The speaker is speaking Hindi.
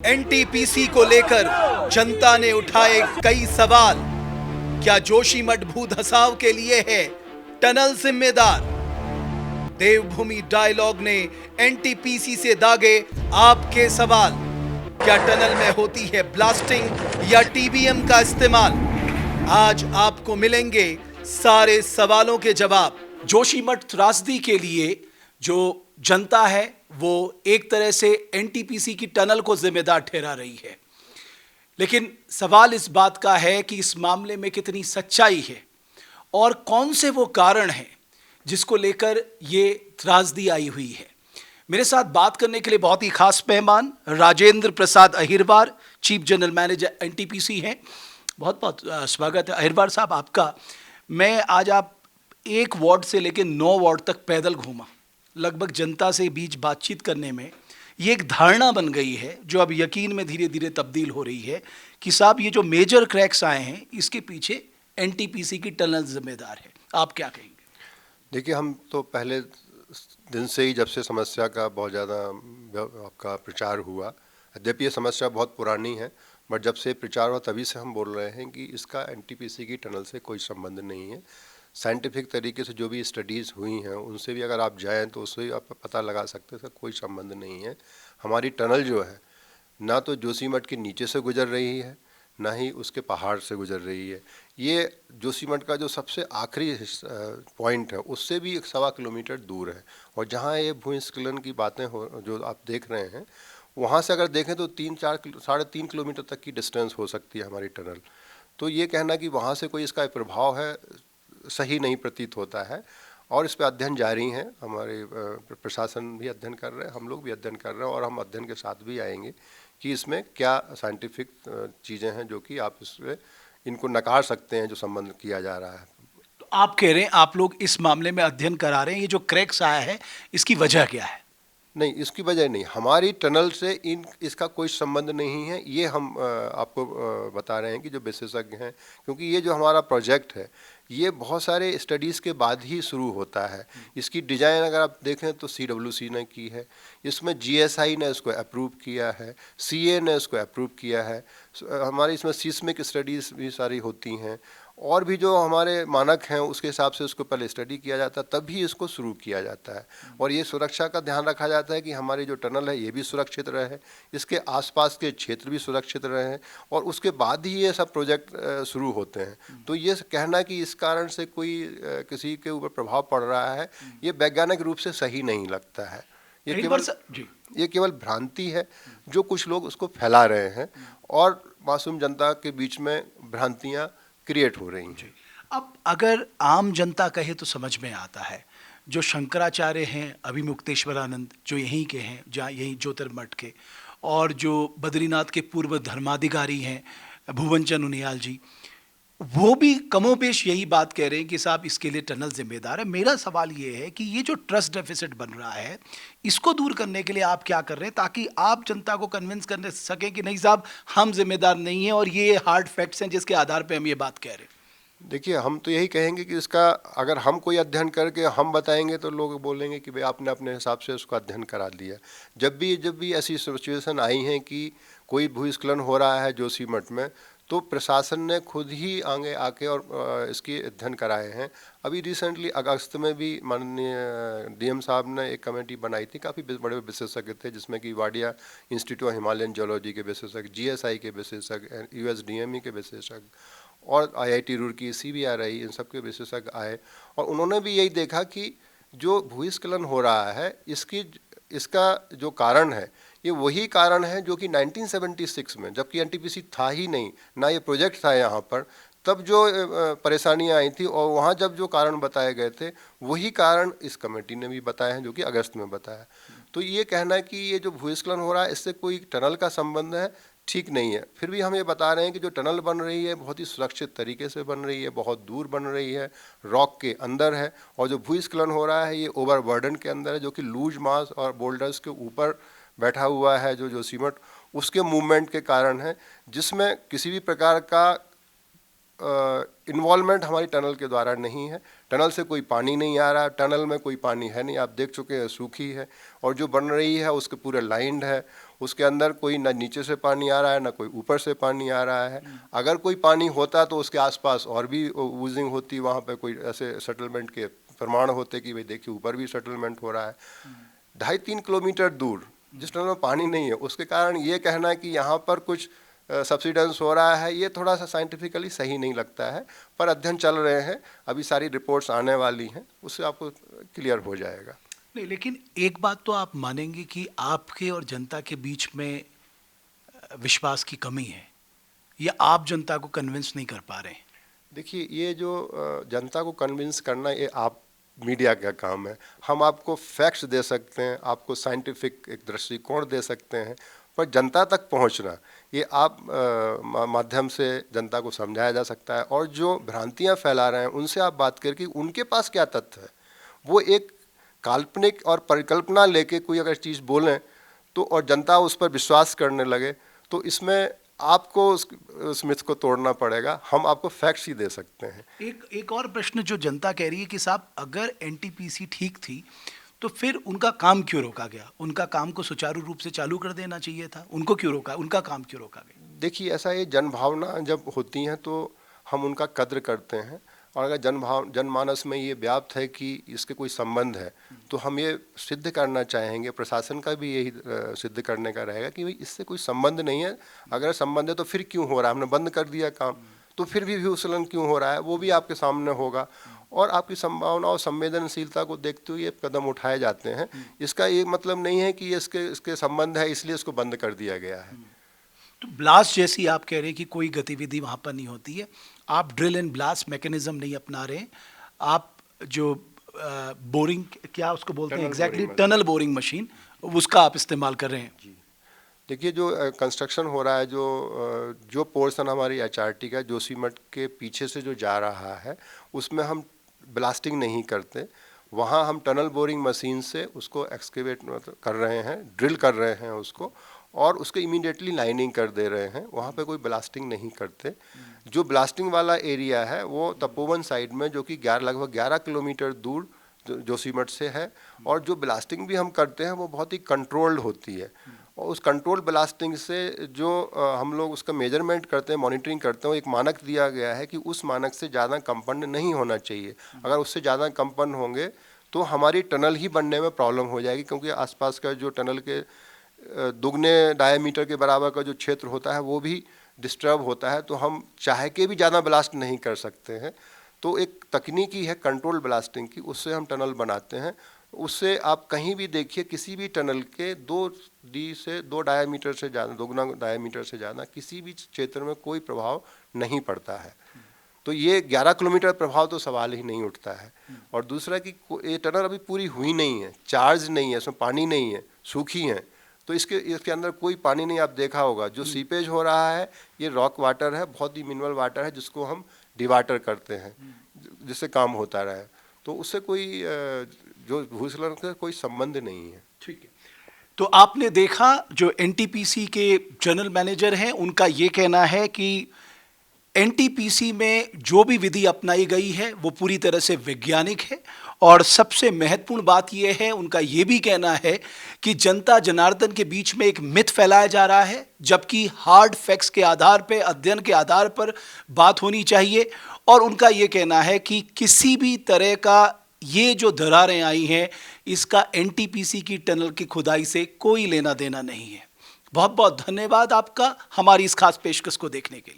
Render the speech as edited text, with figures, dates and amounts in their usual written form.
एनटीपीसी को लेकर जनता ने उठाए कई सवाल। क्या जोशीमठ भू धसाव के लिए है टनल जिम्मेदार? देवभूमि डायलॉग ने एनटीपीसी से दागे आपके सवाल। क्या टनल में होती है ब्लास्टिंग या टीबीएम का इस्तेमाल? आज आपको मिलेंगे सारे सवालों के जवाब। जोशीमठ त्रासदी के लिए जो जनता है वो एक तरह से एनटीपीसी की टनल को जिम्मेदार ठहरा रही है, लेकिन सवाल इस बात का है कि इस मामले में कितनी सच्चाई है और कौन से वो कारण हैं जिसको लेकर ये त्रासदी आई हुई है। मेरे साथ बात करने के लिए बहुत ही खास मेहमान Rajendra Prasad Ahirwar, chief general manager NTPC हैं। बहुत बहुत स्वागत है अहिरवार साहब आपका। मैं आज आप 1 वार्ड से लेकर 9 वार्ड तक पैदल घूमा, लगभग जनता से बीच बातचीत करने में ये एक धारणा बन गई है जो अब यकीन में धीरे धीरे तब्दील हो रही है कि साहब ये जो मेजर क्रैक्स आए हैं इसके पीछे एनटीपीसी की टनल जिम्मेदार है। आप क्या कहेंगे? देखिए, हम तो पहले दिन से ही, जब से समस्या का बहुत ज़्यादा आपका प्रचार हुआ, यद्यपि ये समस्या बहुत पुरानी है, बट जब से प्रचार हुआ तभी से हम बोल रहे हैं कि इसका एनटीपीसी की टनल से कोई संबंध नहीं है। साइंटिफिक तरीके से जो भी स्टडीज़ हुई हैं उनसे भी अगर आप जाएं तो उससे आप पता लगा सकते हैं, इसका कोई संबंध नहीं है। हमारी टनल जो है ना तो जोशीमठ के नीचे से गुजर रही है, ना ही उसके पहाड़ से गुजर रही है। ये जोशीमठ का जो सबसे आखिरी पॉइंट है उससे भी 1.25 किलोमीटर दूर है, और जहाँ ये भूस्खलन की बातें हो जो आप देख रहे हैं वहाँ से अगर देखें तो 3-3 किलोमीटर तक की डिस्टेंस हो सकती है हमारी टनल। तो ये कहना कि वहाँ से कोई इसका प्रभाव है सही नहीं प्रतीत होता है, और इस पर अध्ययन जारी हैं। हमारे प्रशासन भी अध्ययन कर रहे हैं, हम लोग भी अध्ययन कर रहे हैं, और हम अध्ययन के साथ भी आएंगे कि इसमें क्या साइंटिफिक चीज़ें हैं जो कि आप इसमें इनको नकार सकते हैं जो संबंध किया जा रहा है। तो आप कह रहे हैं आप लोग इस मामले में अध्ययन करा रहे हैं, ये जो क्रैक्स आया है इसकी वजह क्या है? नहीं, इसकी वजह नहीं, हमारी टनल से इसका कोई संबंध नहीं है। ये हम आपको बता रहे हैं कि जो विशेषज्ञ हैं, क्योंकि ये जो हमारा प्रोजेक्ट है ये बहुत सारे स्टडीज़ के बाद ही शुरू होता है। इसकी डिज़ाइन अगर आप देखें तो CWC ने की है, इसमें GSI ने इसको अप्रूव किया है, CA ने इसको अप्रूव किया है, हमारी इसमें सीस्मिक स्टडीज़ भी सारी होती हैं, और भी जो हमारे मानक हैं उसके हिसाब से उसको पहले स्टडी किया जाता है, तभी इसको शुरू किया जाता है। और ये सुरक्षा का ध्यान रखा जाता है कि हमारी जो टनल है ये भी सुरक्षित रहे, इसके आसपास के क्षेत्र भी सुरक्षित रहे, और उसके बाद ही ये सब प्रोजेक्ट शुरू होते हैं। तो ये कहना कि इस कारण से कोई किसी के ऊपर प्रभाव पड़ रहा है, ये वैज्ञानिक रूप से सही नहीं लगता है। ये केवल भ्रांति है जो कुछ लोग उसको फैला रहे हैं, और मासूम जनता के बीच में भ्रांतियाँ क्रिएट हो रही हैं। अब अगर आम जनता कहे तो समझ में आता है, जो शंकराचार्य हैं अभिमुक्तेश्वरानंद जो यहीं के हैं, जहाँ यहीं ज्योतिर्मठ के, और जो बद्रीनाथ के पूर्व धर्माधिकारी हैं भुवनचंद उनियाल जी, वो भी कमोबेश यही बात कह रहे हैं कि साहब इसके लिए टनल जिम्मेदार है। मेरा सवाल ये है कि ये जो ट्रस्ट डेफिसिट बन रहा है इसको दूर करने के लिए आप क्या कर रहे हैं ताकि आप जनता को कन्विंस करने सकें कि नहीं साहब हम जिम्मेदार नहीं हैं और ये हार्ड फैक्ट्स हैं जिसके आधार पे हम ये बात कह रहे हैं? देखिए, हम तो यही कहेंगे कि इसका अगर हम कोई अध्ययन करके हम बताएंगे तो लोग बोलेंगे कि भाई आपने अपने हिसाब से उसका अध्ययन करा दिया। जब भी ऐसी सिचुएशन आई हैं कि कोई भूस्खलन हो रहा है जोशीमठ में, तो प्रशासन ने खुद ही आगे आके और इसकी अध्ययन कराए हैं। अभी रिसेंटली अगस्त में भी माननीय DM साहब ने एक कमेटी बनाई थी, काफ़ी बड़े विशेषज्ञ थे, जिसमें कि Wadia institute of Himalayan geology के विशेषज्ञ, GSI के विशेषज्ञ, USDME के विशेषज्ञ, और IIT रुड़की, CBRI, इन सब के विशेषज्ञ आए, और उन्होंने भी यही देखा कि जो भूस्खलन हो रहा है इसका जो कारण है ये वही कारण है जो कि 1976 में, जबकि एनटीपीसी था ही नहीं, ना ये प्रोजेक्ट था यहाँ पर, तब जो परेशानियाँ आई थी, और वहाँ जब जो कारण बताए गए थे वही कारण इस कमेटी ने भी बताए हैं, जो कि अगस्त में बताया। तो ये कहना कि ये जो भूस्खलन हो रहा है इससे कोई टनल का संबंध है, ठीक नहीं है। फिर भी हम ये बता रहे हैं कि जो टनल बन रही है बहुत ही सुरक्षित तरीके से बन रही है, बहुत दूर बन रही है, रॉक के अंदर है, और जो भूस्खलन हो रहा है ये ओवरबर्डन के अंदर है, जो कि लूज मास और बोल्डर्स के ऊपर बैठा हुआ है जो जोशीमठ, उसके मूवमेंट के कारण है, जिसमें किसी भी प्रकार का इन्वॉल्वमेंट हमारी टनल के द्वारा नहीं है। टनल से कोई पानी नहीं आ रहा, टनल में कोई पानी है नहीं, आप देख चुके हैं सूखी है, और जो बन रही है उसके पूरे लाइंड है, उसके अंदर कोई ना नीचे से पानी आ रहा है ना कोई ऊपर से पानी आ रहा है। अगर कोई पानी होता तो उसके आसपास और भी वूजिंग होती, वहाँ पे कोई ऐसे सेटलमेंट के प्रमाण होते कि भाई देखिए ऊपर भी सेटलमेंट हो रहा है। 2.5-3 किलोमीटर दूर जिस टनल में पानी नहीं है, उसके कारण ये कहना है कि यहाँ पर कुछ सब्सिडेंस हो रहा है, ये थोड़ा सा साइंटिफिकली सही नहीं लगता है। पर अध्ययन चल रहे हैं, अभी सारी रिपोर्ट्स आने वाली हैं, उससे आपको क्लियर हो जाएगा। नहीं, लेकिन एक बात तो आप मानेंगे कि आपके और जनता के बीच में विश्वास की कमी है, या आप जनता को कन्विंस नहीं कर पा रहे हैं? देखिए, ये जो जनता को कन्विंस करना, ये आप मीडिया का काम है। हम आपको फैक्ट्स दे सकते हैं, आपको साइंटिफिक एक दृष्टिकोण दे सकते हैं, पर जनता तक पहुंचना, ये आप माध्यम से जनता को समझाया जा सकता है। और जो भ्रांतियां फैला रहे हैं उनसे आप बात करके उनके पास क्या तथ्य है, वो एक काल्पनिक और परिकल्पना लेके कोई अगर चीज़ बोलें तो और जनता उस पर विश्वास करने लगे, तो इसमें आपको उस मिथ को तोड़ना पड़ेगा। हम आपको फैक्ट्स ही दे सकते हैं। एक और प्रश्न जो जनता कह रही है कि साहब, अगर एनटीपीसी ठीक थी तो फिर उनका काम क्यों रोका गया? उनका काम को सुचारू रूप से चालू कर देना चाहिए था, उनको क्यों रोका, उनका काम क्यों रोका गया? देखिए, ऐसा ये जनभावना जब होती हैं तो हम उनका कद्र करते हैं, और अगर जनमानस में ये व्याप्त है कि इसके कोई संबंध है, तो हम ये सिद्ध करना चाहेंगे, प्रशासन का भी यही सिद्ध करने का रहेगा कि भाई इससे कोई संबंध नहीं है। अगर संबंध है तो फिर क्यों हो रहा है, हमने बंद कर दिया काम, तो फिर भी भूस्खलन क्यों हो रहा है, वो भी आपके सामने होगा। और आपकी संभावना और संवेदनशीलता को देखते हुए ये कदम उठाए जाते हैं। इसका ये मतलब नहीं है कि इसके संबंध है इसलिए इसको बंद कर दिया गया है। तो ब्लास्ट जैसी आप कह रहे हैं कि कोई गतिविधि वहाँ पर नहीं होती है, आप ड्रिल एंड ब्लास्ट मैकेनिज्म नहीं अपना रहे हैं, आप जो बोरिंग, क्या उसको बोलते हैं एग्जैक्टली, टनल बोरिंग मशीन, उसका आप इस्तेमाल कर रहे हैं। देखिए, जो कंस्ट्रक्शन हो रहा है, जो पोर्शन हमारी एचआरटी का जोशीमठ के पीछे से जो जा रहा है, उसमें हम ब्लास्टिंग नहीं करते। वहाँ हम टनल बोरिंग मशीन से उसको एक्सकेवेट कर रहे हैं, ड्रिल कर रहे हैं उसको, और उसके इमीडिएटली लाइनिंग कर दे रहे हैं। वहाँ पे कोई ब्लास्टिंग नहीं करते। जो ब्लास्टिंग वाला एरिया है वो तपोवन साइड में, जो कि लगभग 11 किलोमीटर दूर जोशीमठ से है, और जो ब्लास्टिंग भी हम करते हैं वो बहुत ही कंट्रोल्ड होती है। और उस कंट्रोल ब्लास्टिंग से जो हम लोग उसका मेजरमेंट करते हैं, मॉनिटरिंग करते हैं, एक मानक दिया गया है कि उस मानक से ज़्यादा कंपन नहीं होना चाहिए। अगर उससे ज़्यादा कंपन होंगे तो हमारी टनल ही बनने में प्रॉब्लम हो जाएगी, क्योंकि आसपास का जो टनल के दुगने डायमीटर के बराबर का जो क्षेत्र होता है वो भी डिस्टर्ब होता है, तो हम चाह के भी ज़्यादा ब्लास्ट नहीं कर सकते हैं। तो एक तकनीकी है कंट्रोल ब्लास्टिंग की, उससे हम टनल बनाते हैं। उससे आप कहीं भी देखिए, किसी भी टनल के 2 डायमीटर से ज़्यादा, दोगुना डायमीटर से ज़्यादा किसी भी क्षेत्र में कोई प्रभाव नहीं पड़ता है। तो ये 11 किलोमीटर प्रभाव तो सवाल ही नहीं उठता है। और दूसरा कि ये टनल अभी पूरी हुई नहीं है, चार्ज नहीं है, इसमें पानी नहीं है, सूखी है, तो इसके अंदर कोई पानी नहीं। आप देखा होगा जो सीपेज हो रहा है ये रॉक वाटर है, बहुत ही मिनरल वाटर है, जिसको हम डिवाटर करते हैं, जिससे काम होता रहे। तो उससे कोई जो भूस्खलन का कोई संबंध नहीं है। ठीक है, तो आपने देखा जो एनटीपीसी के जनरल मैनेजर हैं, उनका ये कहना है कि एनटीपीसी में जो भी विधि अपनाई गई है वो पूरी तरह से वैज्ञानिक है, और सबसे महत्वपूर्ण बात यह है, उनका ये भी कहना है कि जनता जनार्दन के बीच में एक मिथ फैलाया जा रहा है, जबकि हार्ड फैक्ट्स के आधार पर, अध्ययन के आधार पर बात होनी चाहिए। और उनका ये कहना है कि किसी भी तरह का ये जो दरारें आई हैं, इसका एनटीपीसी की टनल की खुदाई से कोई लेना देना नहीं है। बहुत बहुत धन्यवाद आपका हमारी इस खास पेशकश को देखने के लिए।